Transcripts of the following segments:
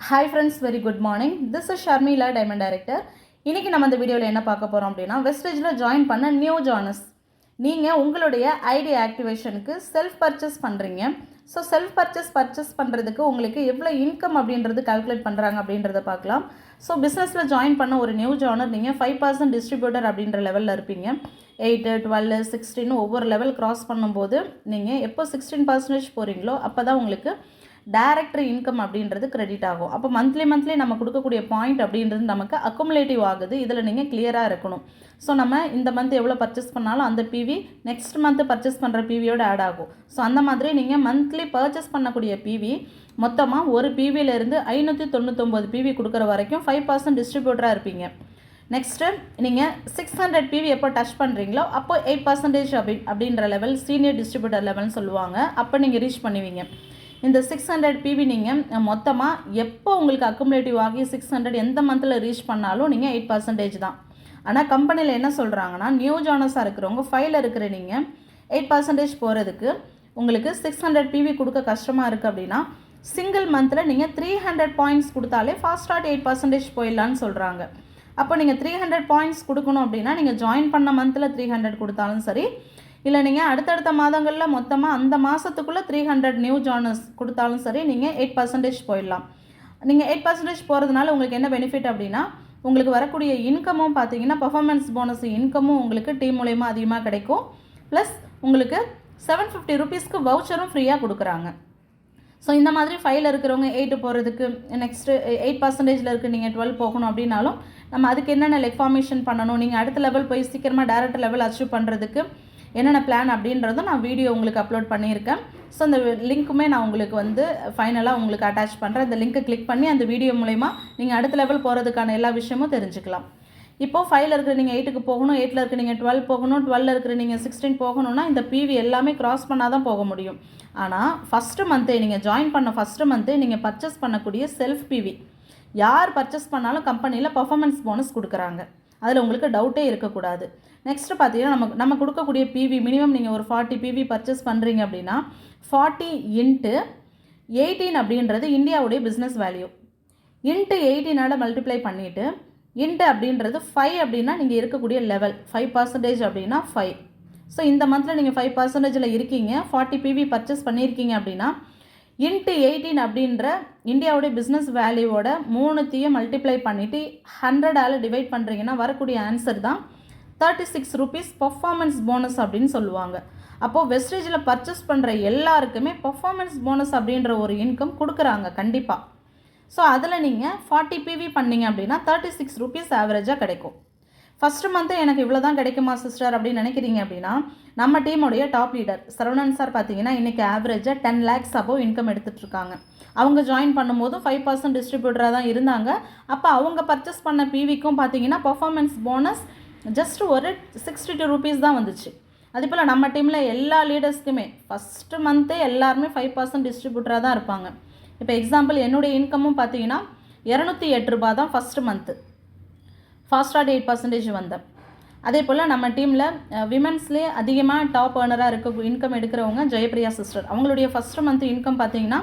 Hi friends, very good morning. This is Sharmila, Diamond Director. இன்னைக்கு நம்ம இந்த வீடியோவில் என்ன பார்க்க போகிறோம் அப்படின்னா வெஸ்டேஜில் ஜாயின் பண்ண நியூ ஜானர்ஸ் நீங்கள் உங்களுடைய ஐடி ஆக்டிவேஷனுக்கு செல்ஃப் பர்ச்சேஸ் பண்ணுறீங்க. ஸோ செல்ஃப் பர்ச்சேஸ் பண்ணுறதுக்கு உங்களுக்கு எவ்வளோ இன்கம் அப்படின்றது கால்குலேட் பண்ணுறாங்க அப்படின்றத பார்க்கலாம். ஸோ பிஸ்னஸில் ஜாயின் பண்ண ஒரு நியூ ஜானர் நீங்கள் 5% டிஸ்ட்ரிபியூட்டர் அப்படின்ற லெவலில் இருப்பீங்க. 8, 12, 16 ஒவ்வொரு லெவல் கிராஸ் பண்ணும்போது நீங்கள் எப்போ 16% போகிறீங்களோ அப்போ தான் உங்களுக்கு டைரக்டர் இன்கம் அப்படின்றது கிரெடிட் ஆகும். அப்போ மந்த்லி நம்ம கொடுக்கக்கூடிய பாயிண்ட் அப்படின்றது நமக்கு அக்குமுலேட்டிவ் ஆகுது. இதில் நீங்கள் கிளியராக இருக்கணும். ஸோ நம்ம இந்த மந்த் எவ்வளோ பர்ச்சேஸ் பண்ணாலும் அந்த பிவி நெக்ஸ்ட் மந்த்து பர்ச்சேஸ் பண்ணுற பிவியோடு ஆட் ஆகும். ஸோ அந்த மாதிரி நீங்கள் மந்த்லி பர்ச்சேஸ் பண்ணக்கூடிய பிவி மொத்தமாக ஒரு பிவியிலேருந்து 599 பிவி கொடுக்குற வரைக்கும் 5% டிஸ்ட்ரிபியூட்டராக இருப்பீங்க. நெக்ஸ்ட்டு நீங்கள் 600 பிவி எப்போ டச் பண்ணுறீங்களோ அப்போ 8% அப்படின்ற லெவல் சீனியர் டிஸ்ட்ரிபியூட்டர் லெவல்னு சொல்லுவாங்க. அப்போ நீங்கள் ரீச் பண்ணுவீங்க. இந்த 600 பிவி நீங்கள் மொத்தமாக எப்போ உங்களுக்கு அக்குமுலேட்டிவ் ஆகி 600 எந்த மந்தில் ரீச் பண்ணாலும் நீங்கள் 8% தான். ஆனால் கம்பெனியில் என்ன சொல்கிறாங்கன்னா நியூ ஜானர்ஸாக இருக்கிறவங்க ஃபைலில் இருக்கிற நீங்கள் 8% போகிறதுக்கு உங்களுக்கு 600 பிவி கொடுக்க கஷ்டமாக இருக்குது அப்படின்னா சிங்கிள் மந்தில் நீங்கள் 300 பாயிண்ட்ஸ் கொடுத்தாலே ஃபாஸ்ட்டாக 8% போயிடலான்னு சொல்கிறாங்க. அப்போ நீங்கள் 300 பாயிண்ட்ஸ் கொடுக்கணும் அப்படின்னா நீங்கள் ஜாயின் பண்ண மந்தில் 300 கொடுத்தாலும் சரி, இல்லை நீங்கள் அடுத்தடுத்த மாதங்களில் மொத்தமாக அந்த மாதத்துக்குள்ளே 300 நியூ ஜானர்ஸ் கொடுத்தாலும் சரி நீங்கள் 8% போயிடலாம். நீங்கள் 8% போகிறதுனால உங்களுக்கு என்ன பெனிஃபிட் அப்படின்னா உங்களுக்கு வரக்கூடிய இன்கமும் பார்த்தீங்கன்னா பர்ஃபார்மன்ஸ் போனஸ் இன்கமும் உங்களுக்கு டீம் மூலயமா அதிகமாக கிடைக்கும். ப்ளஸ் உங்களுக்கு 750 ருபீஸ்க்கு வவுச்சரும் ஃப்ரீயாக கொடுக்குறாங்க. ஸோ இந்த மாதிரி ஃபைலில் இருக்கிறவங்க 8 போகிறதுக்கு நெக்ஸ்ட்டு 8%ல் இருக்குது நீங்கள் 12 போகணும் அப்படின்னாலும் நம்ம அதுக்கு என்னென்ன ஃபார்மேஷன் பண்ணணும், நீங்கள் அடுத்த லெவல் போய் சீக்கிரமாக டைரக்ட் லெவல் அச்சீவ் பண்ணுறதுக்கு என்னென்ன பிளான் அப்படின்றதும் நான் வீடியோ உங்களுக்கு அப்லோட் பண்ணியிருக்கேன். ஸோ அந்த லிங்க்குமே நான் உங்களுக்கு ஃபைனலாக உங்களுக்கு அட்டாச் பண்ணுறேன். அந்த லிங்க்கை கிளிக் பண்ணி அந்த வீடியோ மூலமா நீங்கள் அடுத்த லெவல் போகிறதுக்கான எல்லா விஷயமும் தெரிஞ்சுக்கலாம். இப்போது 5ல் இருக்கிற நீங்கள் 8க்கு போகணும், 8ல் இருக்கிற நீங்கள் 12 போகணும், 12ல் இருக்கிற நீங்கள் 16 போகணும்னா இந்த பிவி எல்லாமே கிராஸ் பண்ணால் தான் போக முடியும். ஆனால் ஃபஸ்ட்டு மந்த்தே நீங்கள் ஜாயின் பண்ண ஃபஸ்ட்டு மந்த்தே நீங்கள் பர்ச்சேஸ் பண்ணக்கூடிய செல்ஃப் பிவி யார் பர்ச்சேஸ் பண்ணாலும் கம்பெனியில் பர்ஃபார்மன்ஸ் போனஸ் கொடுக்குறாங்க. அதில் உங்களுக்கு டவுட்டே இருக்கக்கூடாது. நெக்ஸ்ட்டு பார்த்தீங்கன்னா நம்ம கொடுக்கக்கூடிய பிவி மினிமம் நீங்கள் ஒரு 40 பிவி பர்ச்சேஸ் பண்ணுறீங்க அப்படின்னா 40 × 18 அப்படின்றது இந்தியாவுடைய பிஸ்னஸ் வேல்யூ. × 18 மல்டிப்ளை பண்ணிவிட்டு இன்ட்டு அப்படின்றது 5 அப்படின்னா நீங்கள் இருக்கக்கூடிய லெவல் 5% அப்படின்னா 5. ஸோ இந்த மந்தில் நீங்கள் 5%ல் இருக்கீங்க, 40 பிவி பர்ச்சேஸ் பண்ணியிருக்கீங்க அப்படின்னா × 18 அப்படின்ற இந்தியாவுடைய பிஸ்னஸ் வேல்யூவோட 3த்தையும் மல்டிப்ளை பண்ணிவிட்டு 100ஆல் டிவைட் பண்ணுறீங்கன்னா வரக்கூடிய ஆன்சர் தான் 36 ருபீஸ் பர்ஃபார்மன்ஸ் போனஸ் அப்படின்னு சொல்லுவாங்க. அப்போது வெஸ்டேஜில் பர்ச்சேஸ் பண்ணுற எல்லாருக்குமே பர்ஃபார்மன்ஸ் போனஸ் அப்படின்ற ஒரு இன்கம் கொடுக்குறாங்க கண்டிப்பாக. ஸோ அதில் நீங்கள் 40 பிவி பண்ணிங்க அப்படின்னா 36 ருபீஸ் ஆவரேஜாக கிடைக்கும். ஃபஸ்ட்டு மந்த்து எனக்கு இவ்வளோ தான் கிடைக்குமா சிஸ்டர் அப்படின்னு நினைக்கிறீங்க அப்படின்னா நம்ம டீமுடைய டாப் லீடர் சரவணன் சார் பார்த்தீங்கன்னா இன்றைக்கி ஆவரேஜாக 10 lakhs அபோவ் இன்கம் எடுத்துகிட்ருக்காங்க. அவங்க ஜாயின் பண்ணும்போது 5% டிஸ்ட்ரிபியூட்டராக தான் இருந்தாங்க. அப்போ அவங்க பர்ச்சேஸ் பண்ண பிவிக்கும் பார்த்தீங்கன்னா பர்ஃபார்மன்ஸ் போனஸ் ஜஸ்ட் ஒரு 62 ருபீஸ் தான் வந்துச்சு. அதே போல் நம்ம டீமில் எல்லா லீடர்ஸ்க்குமே ஃபஸ்ட்டு மந்த்தே எல்லாருமே 5% டிஸ்ட்ரிபியூட்டராக தான் இருப்பாங்க. இப்போ எக்ஸாம்பிள் என்னுடைய இன்கமும் பார்த்தீங்கன்னா 208 ரூபா தான் ஃபஸ்ட்டு மந்த்து. ஃபாஸ்ட்டாக 8% வந்தேன். அதே போல் நம்ம டீமில் விமென்ஸ்லேயே அதிகமாக டாப் ஏர்னராக இருக்க இன்கம் எடுக்கிறவங்க ஜெயப்பிரியா சிஸ்டர். அவங்களுடைய ஃபஸ்ட்டு மந்த்து இன்கம் பார்த்தீங்கன்னா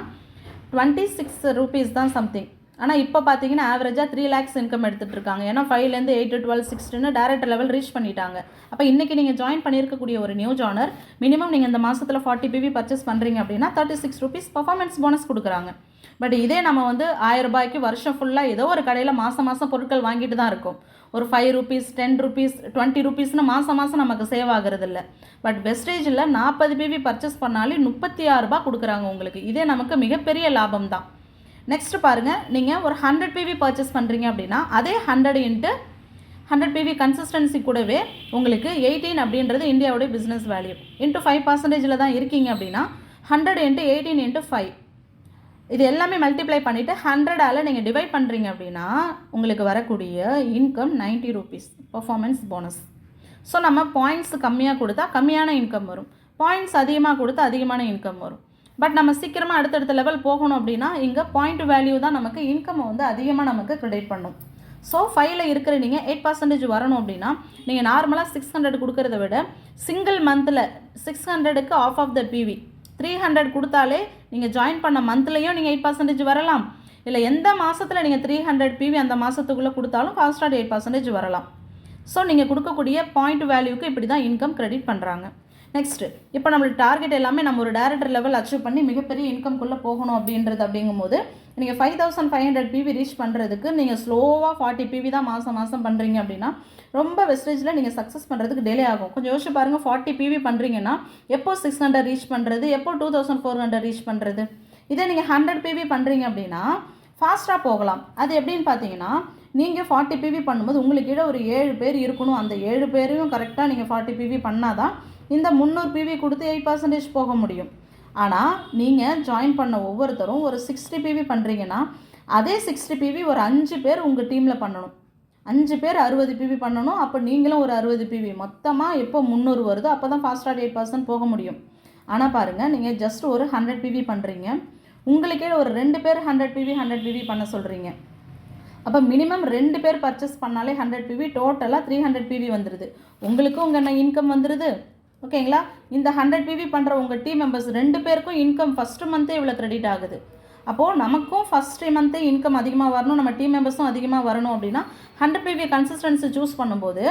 26 ருபீஸ் தான் சம்திங். ஆனால் இப்போ பார்த்தீங்கன்னா ஆவரேஜாக 3 lakhs இன்கம் எடுத்துகிட்ருக்காங்க. ஏன்னா 5லேருந்து 8, 12, 16 டைரக்ட் லெவல் ரீச் பண்ணிட்டாங்க. அப்போ இன்றைக்கி நீங்கள் ஜாயின் பண்ணியிருக்கக்கூடிய ஒரு நியூ ஜானர் மினிமம் நீங்கள் இந்த மாதத்தில் 40 பிவி பர்ச்சேஸ் பண்ணுறீங்க அப்படின்னா 36 ருபீஸ் பர்ஃபார்மன்ஸ் போனஸ் கொடுக்குறாங்க. பட் இதே நம்ம 1000 ரூபாய்க்கு வருஷம் ஃபுல்லாக ஏதோ ஒரு கடையில் மாதம் பொருட்கள் வாங்கிட்டு தான் இருக்கும். ஒரு 5 ருபீஸ், 10 ருபீஸ், 20 ருபீஸ்னு மாதம் நமக்கு சேவ் ஆகிறது இல்லை. பட் வெஸ்டேஜில் 40 பிவி பர்ச்சேஸ் பண்ணாலே 36 ரூபா கொடுக்குறாங்க உங்களுக்கு. இதே நமக்கு மிகப்பெரிய லாபம் தான். நெக்ஸ்ட்டு பாருங்கள், நீங்கள் ஒரு 100 பிவி பர்ச்சேஸ் பண்ணுறீங்க அப்படின்னா அதே 100 × 100 பிவி கன்சிஸ்டன்சி கூடவே உங்களுக்கு 18 அப்படின்றது இந்தியாவுடைய பிஸ்னஸ் வேல்யூ × 5%ல் தான் இருக்கீங்க அப்படின்னா 100 × 18 × 5 இது எல்லாமே மல்டிப்ளை பண்ணிவிட்டு 100ஆல் நீங்கள் டிவைட் பண்ணுறீங்க அப்படின்னா உங்களுக்கு வரக்கூடிய income 90 rupees performance bonus. So நம்ம பாயிண்ட்ஸ் கம்மியாக கொடுத்தா கம்மியான இன்கம் வரும், பாயிண்ட்ஸ் அதிகமாக கொடுத்தா அதிகமான இன்கம் வரும். பட் நம்ம சீக்கிரமாக அடுத்தடுத்த லெவல் போகணும் அப்படின்னா இங்கே பாயிண்ட் வேல்யூ தான் நமக்கு இன்கம் அதிகமாக நமக்கு கிரெடிட் பண்ணும். ஸோ 5ல் இருக்கிற நீங்கள் 8% வரணும் அப்படின்னா நீங்கள் நார்மலாக 600 கொடுக்கறத விட சிங்கிள் மந்தில் 600க்கு ஆஃப் ஆஃப் த பிவி 300 கொடுத்தாலே நீங்கள் ஜாயின் பண்ண மந்த்லேயும் நீங்கள் 8% வரலாம். இல்லை எந்த மாதத்தில் நீங்கள் 300 PV அந்த மாதத்துக்குள்ளே கொடுத்தாலும் ஃபாஸ்ட் ட்ராக் 8% வரலாம். ஸோ நீங்கள் கொடுக்கக்கூடிய பாயிண்ட் வேல்யூக்கு இப்படி தான் இன்கம் கிரெடிட் பண்ணுறாங்க. நெக்ஸ்ட்டு இப்போ நம்மளுக்கு டார்கெட் எல்லாமே நம்ம ஒரு டைரக்டர் லெவல் அச்சீவ் பண்ணி மிகப்பெரிய இன்கம்குள்ளே போகணும் அப்படிங்கும்போது நீங்கள் 5500 PV ரீச் பண்ணுறதுக்கு நீங்கள் ஸ்லோவாக 40 PV தான் மாதம் பண்ணுறீங்க அப்படின்னா ரொம்ப வெஸ்டேஜில் நீங்கள் சக்ஸஸ் பண்ணுறதுக்கு டிலே ஆகும். கொஞ்சம் யோசிச்சு பாருங்கள், 40 PV பண்ணுறீங்கன்னா எப்போ 600 ரீச் பண்ணுறது, எப்போ 2400 ரீச் பண்ணுறது. இதே நீங்கள் 100 PV பண்ணுறீங்க அப்படின்னா ஃபாஸ்ட்டாக போகலாம். அது எப்படின்னு பார்த்தீங்கன்னா, நீங்கள் 40 PV பண்ணும்போது உங்களுக்கு கீழே ஒரு 7 பேர் இருக்கணும். அந்த 7 பேரையும் கரெக்டாக நீங்கள் 40 PV பண்ணால் தான் இந்த 300 PV கொடுத்து 8% போக முடியும். ஆனால் நீங்கள் ஜாயின் பண்ண ஒவ்வொருத்தரும் ஒரு 60 PV பண்ணுறீங்கன்னா அதே 60 PV ஒரு 5 பேர் உங்கள் டீமில் பண்ணணும். 5 பேர் 60 PV பண்ணணும். அப்போ நீங்களும் ஒரு 60 PV, மொத்தமாக எப்போ 300 வருதோ அப்போ தான் ஃபாஸ்ட்டாக 8% போக முடியும். ஆனால் பாருங்கள், நீங்கள் ஜஸ்ட் ஒரு 100 PV பண்ணுறீங்க, உங்களுக்கே ஒரு 2 பேர் 100 PV பண்ண சொல்கிறீங்க. அப்போ மினிமம் 2 பேர் பர்ச்சேஸ் பண்ணாலே 100 PV, டோட்டலாக 300 PV வந்துடுது. உங்களுக்கும் உங்கள் இன்கம் வந்துடுது. ஓகேங்களா? இந்த 100 PV பண்ணுற உங்கள் டீம் மெம்பர்ஸ் 2 பேருக்கும் இன்கம் ஃபஸ்ட்டு மந்த்தே இவ்வளோ கிரெடிட் ஆகுது. அப்போது நமக்கும் ஃபஸ்ட்டு மந்த்தே இன்கம் அதிகமாக வரணும், நம்ம டீம் மெம்பர்ஸும் அதிகமாக வரணும் அப்படின்னா 100 PV கன்சிஸ்டன்சி சூஸ் பண்ணும்போது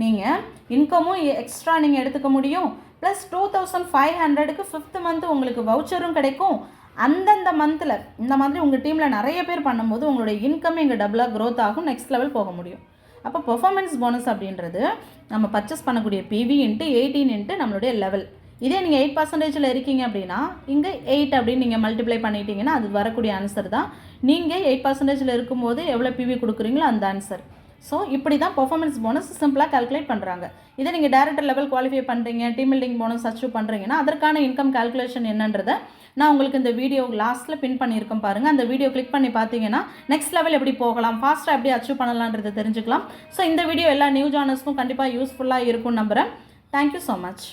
நீங்கள் இன்கமும் எக்ஸ்ட்ரா நீங்கள் எடுத்துக்க முடியும். ப்ளஸ் 2500க்கு 5th மந்த்து உங்களுக்கு வவுச்சரும் கிடைக்கும். அந்தந்த மந்தில் இந்த மாதிரி உங்கள் டீமில் நிறைய பேர் பண்ணும்போது உங்களுடைய இன்கம் இங்கே டபுளாக க்ரோத் ஆகும், நெக்ஸ்ட் லெவல் போக முடியும். அப்போ பெர்ஃபார்மன்ஸ் போனஸ் அப்படின்றது நம்ம பர்ச்சேஸ் பண்ணக்கூடிய PV × 18 × நம்மளுடைய லெவல். இதே நீங்கள் 8%ல் இருக்கீங்க அப்படின்னா இங்கே 8 அப்படின்னு நீங்கள் மல்டிப்ளை பண்ணிட்டீங்கன்னா அது வரக்கூடிய ஆன்சர் தான். நீங்கள் 8%ல் இருக்கும்போது எவ்வளோ PV கொடுக்குறீங்களோ அந்த ஆன்சர். ஸோ இப்படி தான் பெர்ஃபார்மன்ஸ் போனஸ் சிம்பிளாக கால்குலேட் பண்ணுறாங்க. இதே நீங்கள் டைரக்டர் லெவல் குவாலிஃபை பண்ணுறீங்க, டீம் பில்டிங் போனஸ் அச்சீவ் பண்ணுறீங்கன்னா அதற்கான இன்கம் கால்குலேஷன் என்னன்றதை நான் உங்களுக்கு இந்த வீடியோ லாஸ்ட்டில் பின் பண்ணியிருக்கேன் பாருங்கள். அந்த வீடியோ கிளிக் பண்ணி பார்த்தீங்கன்னா நெக்ஸ்ட் லெவல் எப்படி போகலாம், ஃபாஸ்ட்டாக எப்படி அச்சீவ் பண்ணலான்றதை தெரிஞ்சுக்கலாம். ஸோ இந்த வீடியோ எல்லா நியூ ஜானர்ஸ்க்கும் கண்டிப்பாக யூஸ்ஃபுல்லாக இருக்கும்னு நம்புகிறேன். Thank you so much.